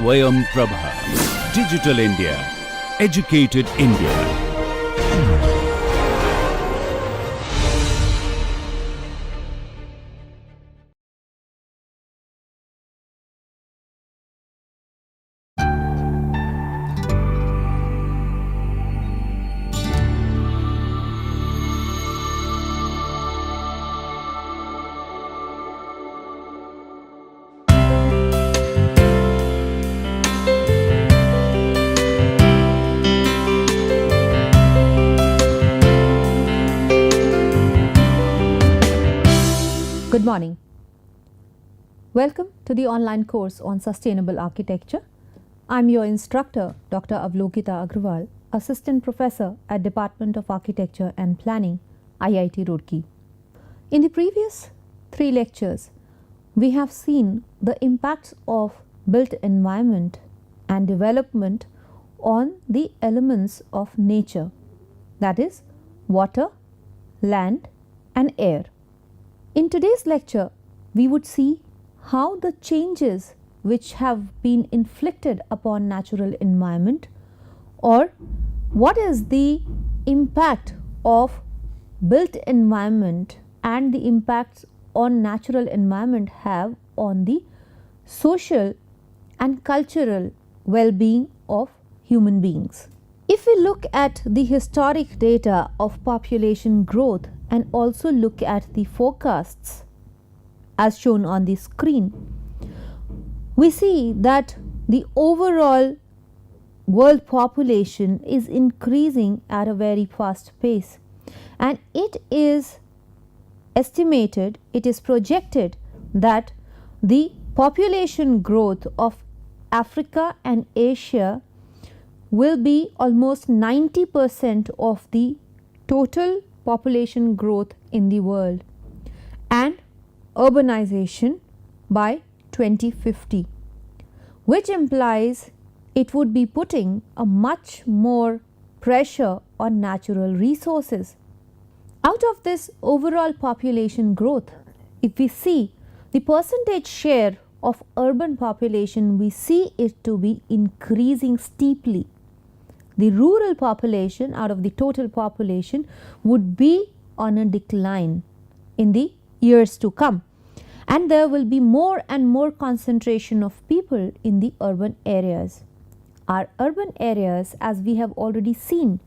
SwayamPrabha. Digital India. Educated India. Good morning. Welcome to the online course on Sustainable Architecture. I'm your instructor, Dr. Avlokita Agrawal, Assistant Professor at Department of Architecture and Planning, IIT Roorkee. In the previous 3 lectures, we have seen the impacts of built environment and development on the elements of nature, that is, water, land, and air. In today's lecture, we would see how the changes which have been inflicted upon natural environment, or what is the impact of built environment and the impacts on natural environment have on the social and cultural well-being of human beings. If we look at the historic data of population growth and also look at the forecasts as shown on the screen, we see that the overall world population is increasing at a very fast pace, and it is estimated, it is projected that the population growth of Africa and Asia will be almost 90% of the total population growth in the world, and urbanization by 2050, which implies it would be putting a much more pressure on natural resources. Out of this overall population growth, if we see the percentage share of urban population, we see it to be increasing steeply. The rural population out of the total population would be on a decline in the years to come, and there will be more and more concentration of people in the urban areas. Our urban areas, as we have already seen,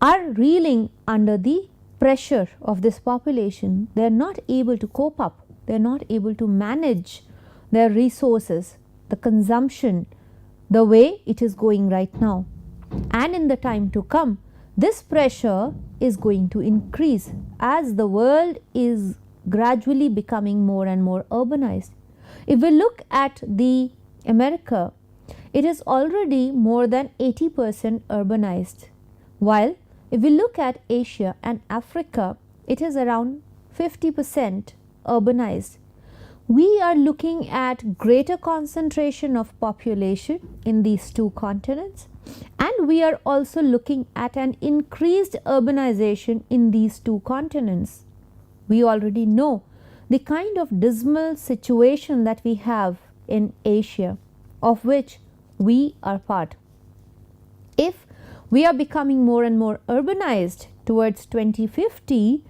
are reeling under the pressure of this population. They are not able to cope up, they are not able to manage their resources, the consumption, the way it is going right now. And in the time to come, this pressure is going to increase as the world is gradually becoming more and more urbanized. If we look at the America, it is already more than 80% urbanized, while if we look at Asia and Africa, it is around 50% urbanized. We are looking at greater concentration of population in these 2 continents, and we are also looking at an increased urbanization in these 2 continents. We already know the kind of dismal situation that we have in Asia, of which we are part. If we are becoming more and more urbanized towards 2050,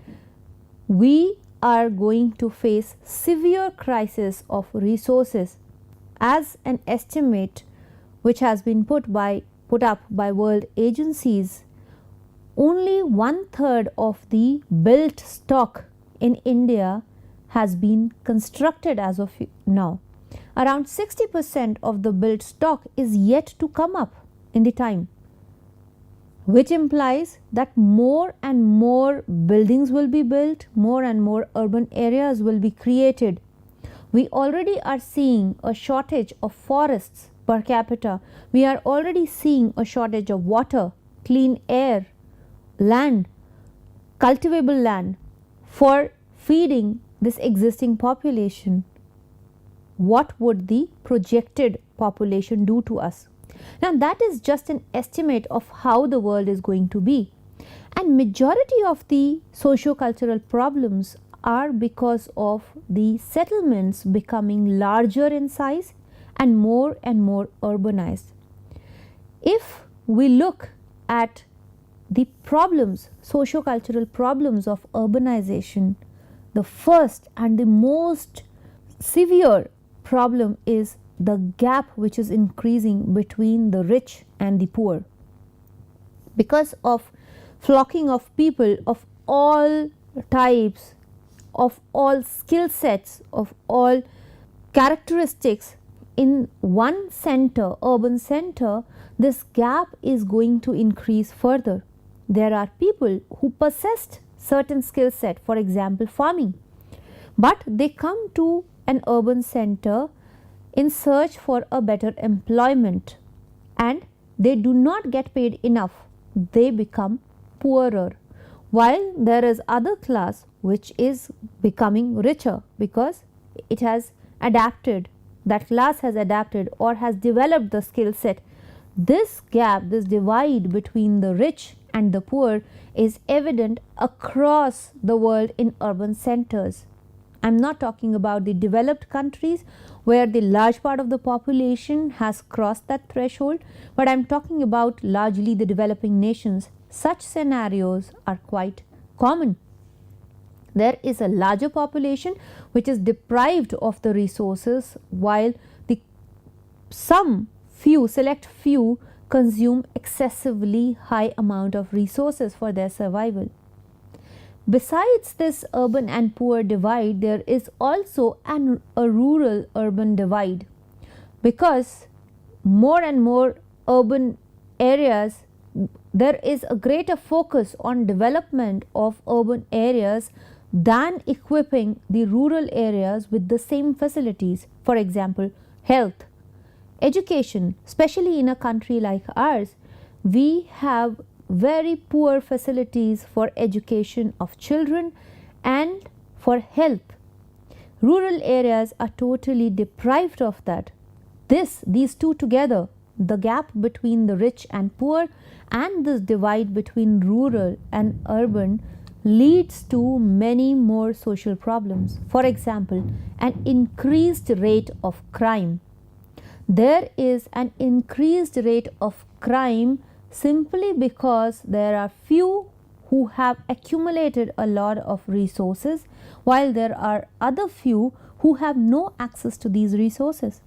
we are going to face severe crisis of resources. As an estimate which has been put up by world agencies, only 1/3 of the built stock in India has been constructed as of now. Around 60% of the built stock is yet to come up in the time, which implies that more and more buildings will be built, more and more urban areas will be created. We already are seeing a shortage of forests per capita. We are already seeing a shortage of water, clean air, land, cultivable land for feeding this existing population. What would the projected population do to us? Now, that is just an estimate of how the world is going to be, and majority of the socio-cultural problems are because of the settlements becoming larger in size and more urbanized. If we look at the problems, socio-cultural problems of urbanization, the first and the most severe problem is the gap which is increasing between the rich and the poor. Because of flocking of people of all types, of all skill sets, of all characteristics in one center, urban center, this gap is going to increase further. There are people who possessed certain skill set, for example farming, but they come to an urban center in search for a better employment and they do not get paid enough. They become poorer, while there is other class which is becoming richer because it has adapted, that class has adapted or has developed the skill set. This gap, this divide between the rich and the poor is evident across the world in urban centers. I am not talking about the developed countries where the large part of the population has crossed that threshold, but I am talking about largely the developing nations. Such scenarios are quite common. There is a larger population which is deprived of the resources, while the some few, select few, consume excessively high amount of resources for their survival. Besides this urban and poor divide, there is also a rural urban divide, because more and more urban areas, there is a greater focus on development of urban areas than equipping the rural areas with the same facilities. For example, health, education, especially in a country like ours, we have very poor facilities for education of children and for health. Rural areas are totally deprived of that. These two together, the gap between the rich and poor and this divide between rural and urban, leads to many more social problems. For example, an increased rate of crime. There is an increased rate of crime simply because there are few who have accumulated a lot of resources, while there are other few who have no access to these resources.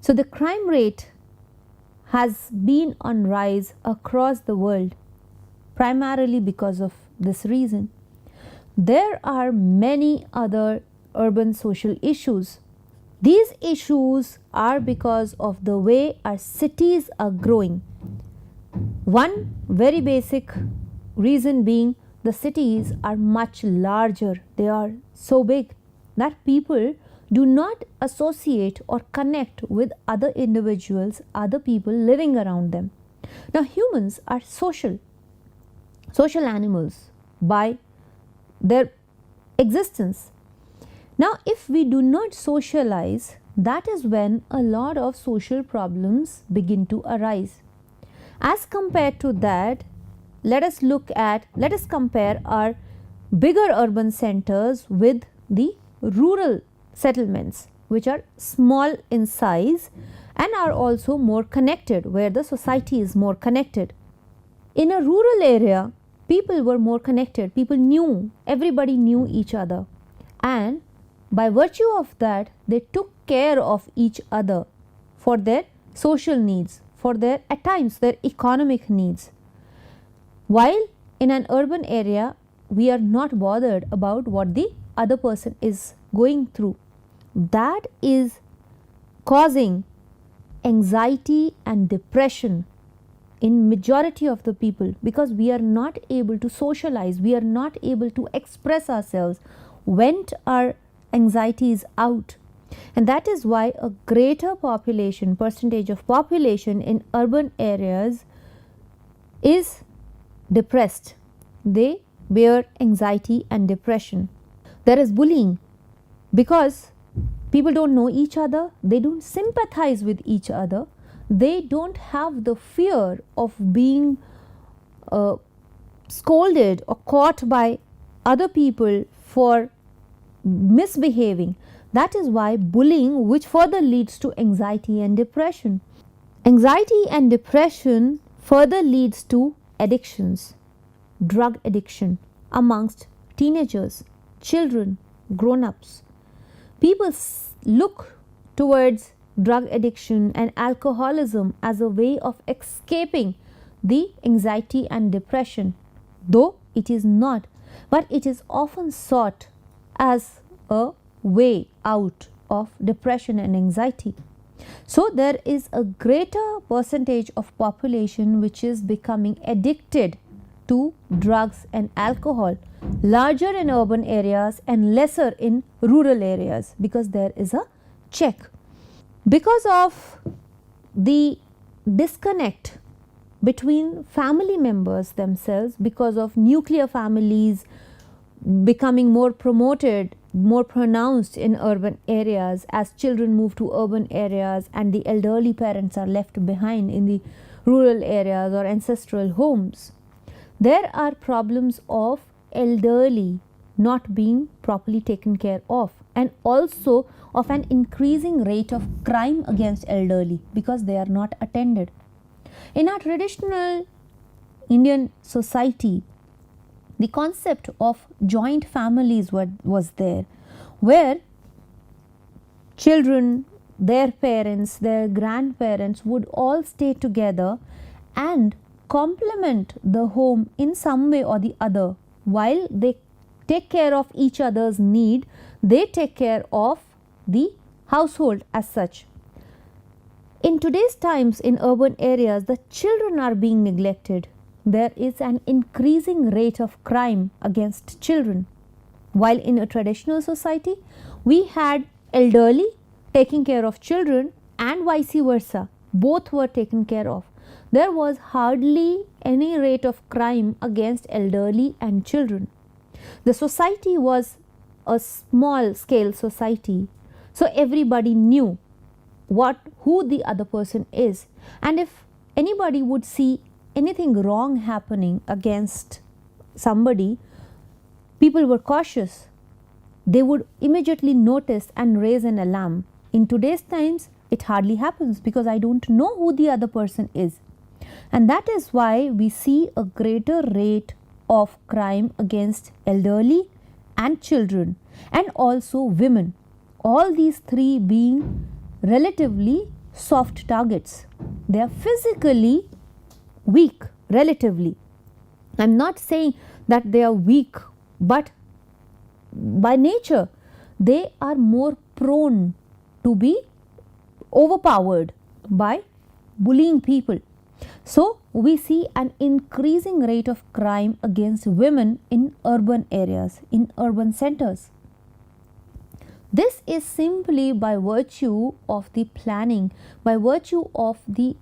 So the crime rate has been on rise across the world, primarily because of this reason. There are many other urban social issues. These issues are because of the way our cities are growing. One very basic reason being the cities are much larger. They are so big that people do not associate or connect with other individuals, other people living around them. Now, humans are social animals by their existence. Now, if we do not socialize, that is when a lot of social problems begin to arise. As compared to that, let us compare our bigger urban centers with the rural settlements, which are small in size and are also more connected, where the society is more connected. In a rural area, people were more connected. Everybody knew each other, and by virtue of that, they took care of each other for their social needs, for their, at times, their economic needs. While in an urban area, we are not bothered about what the other person is going through. That is causing anxiety and depression in majority of the people, because we are not able to socialize, we are not able to express ourselves, vent our anxieties out. And that is why a greater percentage of population in urban areas is depressed. They bear anxiety and depression. There is bullying, because people don't know each other, they don't sympathize with each other, they don't have the fear of being scolded or caught by other people for misbehaving. That is why bullying, which further leads to anxiety and depression. Anxiety and depression further leads to addictions, drug addiction amongst teenagers, children, grown-ups. People look towards drug addiction and alcoholism as a way of escaping the anxiety and depression, though it is not, but it is often sought as a way out of depression and anxiety. So there is a greater percentage of population which is becoming addicted to drugs and alcohol, larger in urban areas and lesser in rural areas, because there is a check. Because of the disconnect between family members themselves, because of nuclear families becoming more promoted, more pronounced in urban areas, as children move to urban areas and the elderly parents are left behind in the rural areas or ancestral homes, there are problems of elderly not being properly taken care of, and also of an increasing rate of crime against elderly because they are not attended. In our traditional Indian society, the concept of joint families was there, where children, their parents, their grandparents would all stay together and complement the home in some way or the other. While they take care of each other's need, they take care of the household as such. In today's times, in urban areas, the children are being neglected. There is an increasing rate of crime against children. While in a traditional society, we had elderly taking care of children and vice versa. Both were taken care of. There was hardly any rate of crime against elderly and children. The society was a small scale society, so everybody knew who the other person is, and if anybody would see anything wrong happening against somebody, people were cautious. They would immediately notice and raise an alarm. In today's times, it hardly happens because I don't know who the other person is. And that is why we see a greater rate of crime against elderly and children, and also women. All these three being relatively soft targets. They are physically weak, relatively. I am not saying that they are weak, but by nature they are more prone to be overpowered by bullying people. So we see an increasing rate of crime against women in urban areas, in urban centers. This is simply by virtue of the planning, by virtue of the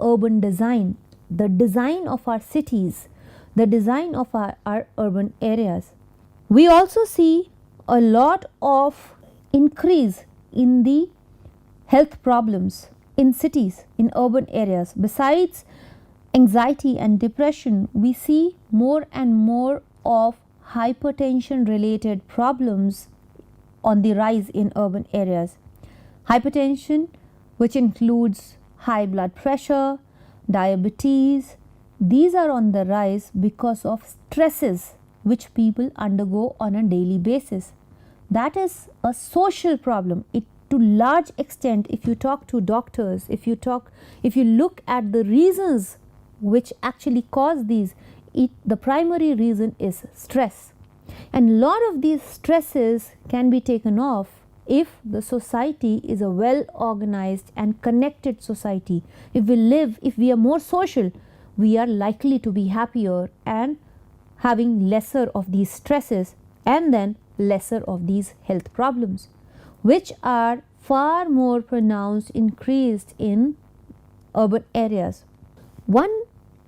urban design, the design of our cities, the design of our urban areas. We also see a lot of increase in the health problems in cities, in urban areas. Besides anxiety and depression, we see more and more of hypertension related problems on the rise in urban areas. Hypertension, which includes high blood pressure, diabetes, these are on the rise because of stresses which people undergo on a daily basis. That is a social problem. It, to large extent, if you talk to doctors, if you look at the reasons which actually cause these, the primary reason is stress. And a lot of these stresses can be taken off if the society is a well organized and connected society. If we are more social, we are likely to be happier and having lesser of these stresses, and then lesser of these health problems, which are far more pronounced, increased in urban areas. One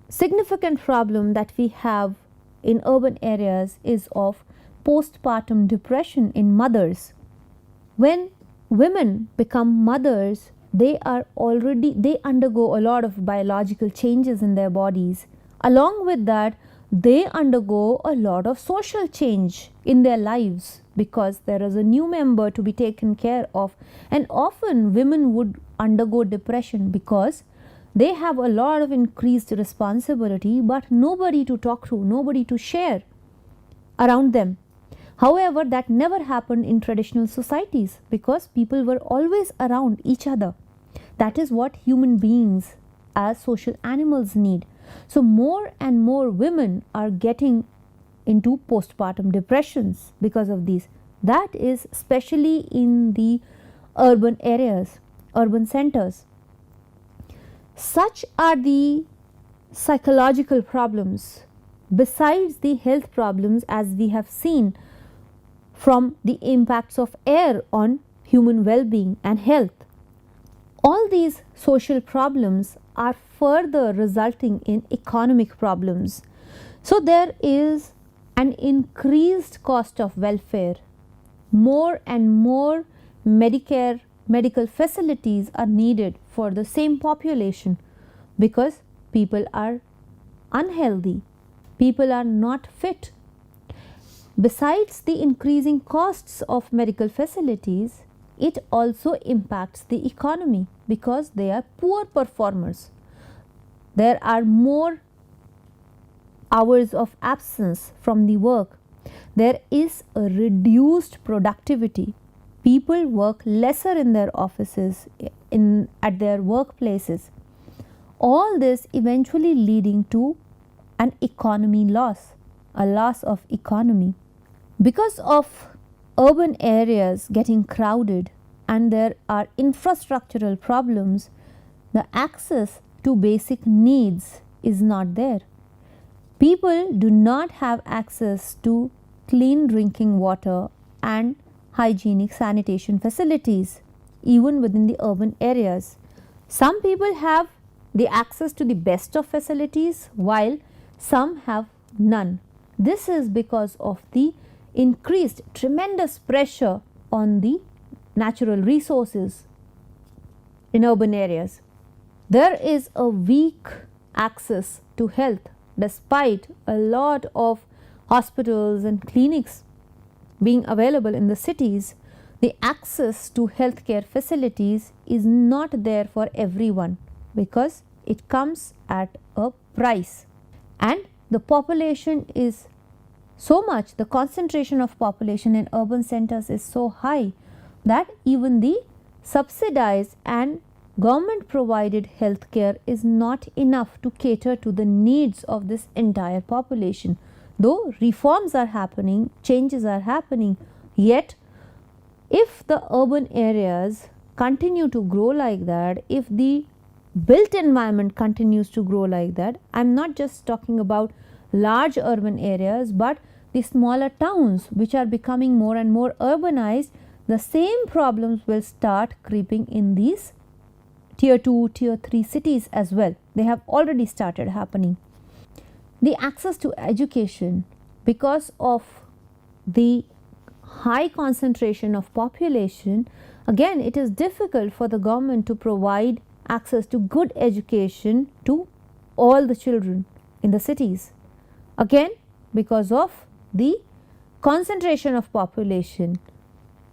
significant problem that we have in urban areas is of postpartum depression in mothers. When women become mothers, they undergo a lot of biological changes in their bodies. Along with that, they undergo a lot of social change in their lives because there is a new member to be taken care of, and often women would undergo depression because they have a lot of increased responsibility but nobody to talk to, nobody to share around them. However, that never happened in traditional societies because people were always around each other. That is what human beings as social animals need. So, more and more women are getting into postpartum depressions because of these. That is especially in the urban areas, urban centers. Such are the psychological problems besides the health problems, as we have seen from the impacts of air on human well-being and health. All these social problems are further resulting in economic problems. So, there is an increased cost of welfare. More and more medical facilities are needed for the same population because people are unhealthy, people are not fit. Besides the increasing costs of medical facilities, it also impacts the economy because they are poor performers. There are more hours of absence from the work. There is a reduced productivity. People work lesser in their offices, at their workplaces. All this eventually leading to an economy loss, a loss of economy. Because of urban areas getting crowded and there are infrastructural problems, the access to basic needs is not there. People do not have access to clean drinking water and hygienic sanitation facilities, even within the urban areas. Some people have the access to the best of facilities while some have none. This is because of the increased tremendous pressure on the natural resources in urban areas. There is a weak access to health despite a lot of hospitals and clinics being available in the cities. The access to healthcare facilities is not there for everyone because it comes at a price, and the population is so much, the concentration of population in urban centers is so high that even the subsidized and government provided healthcare is not enough to cater to the needs of this entire population. Though reforms are happening, changes are happening, yet if the urban areas continue to grow like that, if the built environment continues to grow like that, I am not just talking about large urban areas but the smaller towns which are becoming more and more urbanized, the same problems will start creeping in these tier 2, tier 3 cities as well. They have already started happening. The access to education, because of the high concentration of population, again it is difficult for the government to provide access to good education to all the children in the cities. Again, because of the concentration of population.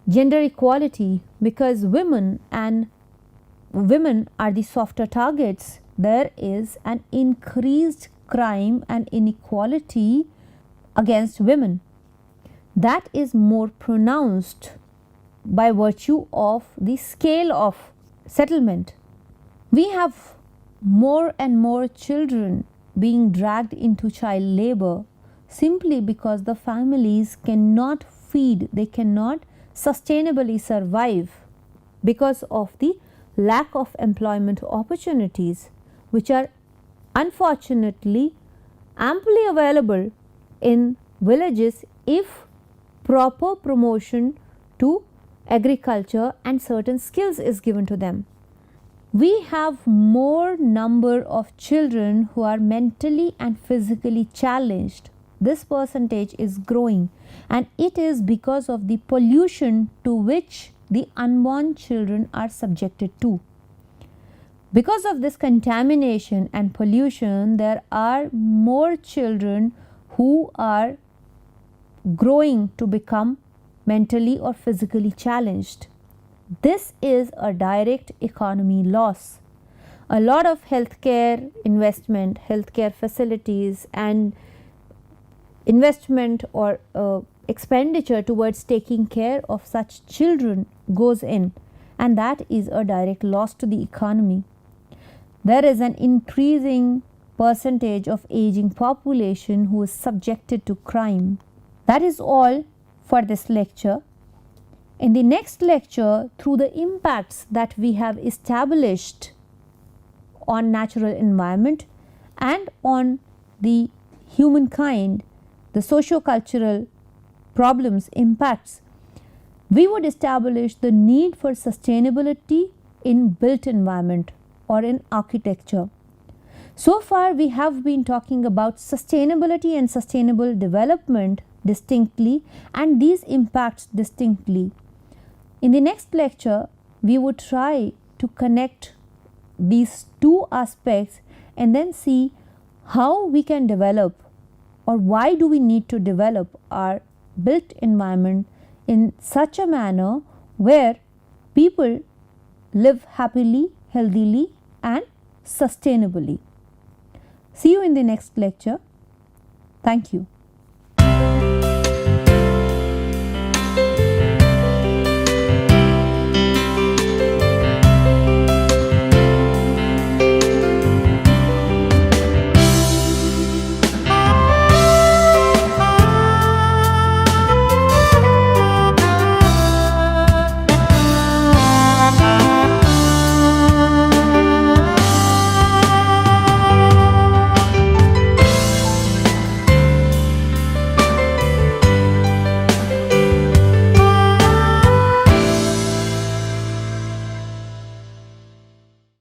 Gender equality, because women are the softer targets, there is an increased crime and inequality against women. That is more pronounced by virtue of the scale of settlement. We have more and more children being dragged into child labor simply because the families cannot feed, they cannot sustainably survive because of the lack of employment opportunities, which are unfortunately amply available in villages if proper promotion to agriculture and certain skills is given to them. We have more number of children who are mentally and physically challenged. This percentage is growing, and it is because of the pollution to which the unborn children are subjected to. Because of this contamination and pollution, there are more children who are growing to become mentally or physically challenged. This is a direct economy loss. A lot of healthcare investment, healthcare facilities, and investment or expenditure towards taking care of such children goes in, and that is a direct loss to the economy. There is an increasing percentage of aging population who is subjected to crime. That is all for this lecture. In the next lecture, through the impacts that we have established on natural environment and on the humankind, the socio-cultural problems, impacts, we would establish the need for sustainability in built environment or in architecture. So far we have been talking about sustainability and sustainable development distinctly and these impacts distinctly. In the next lecture, we would try to connect these two aspects and then see how we can develop or why do we need to develop our built environment in such a manner where people live happily, healthily and sustainably. See you in the next lecture. Thank you.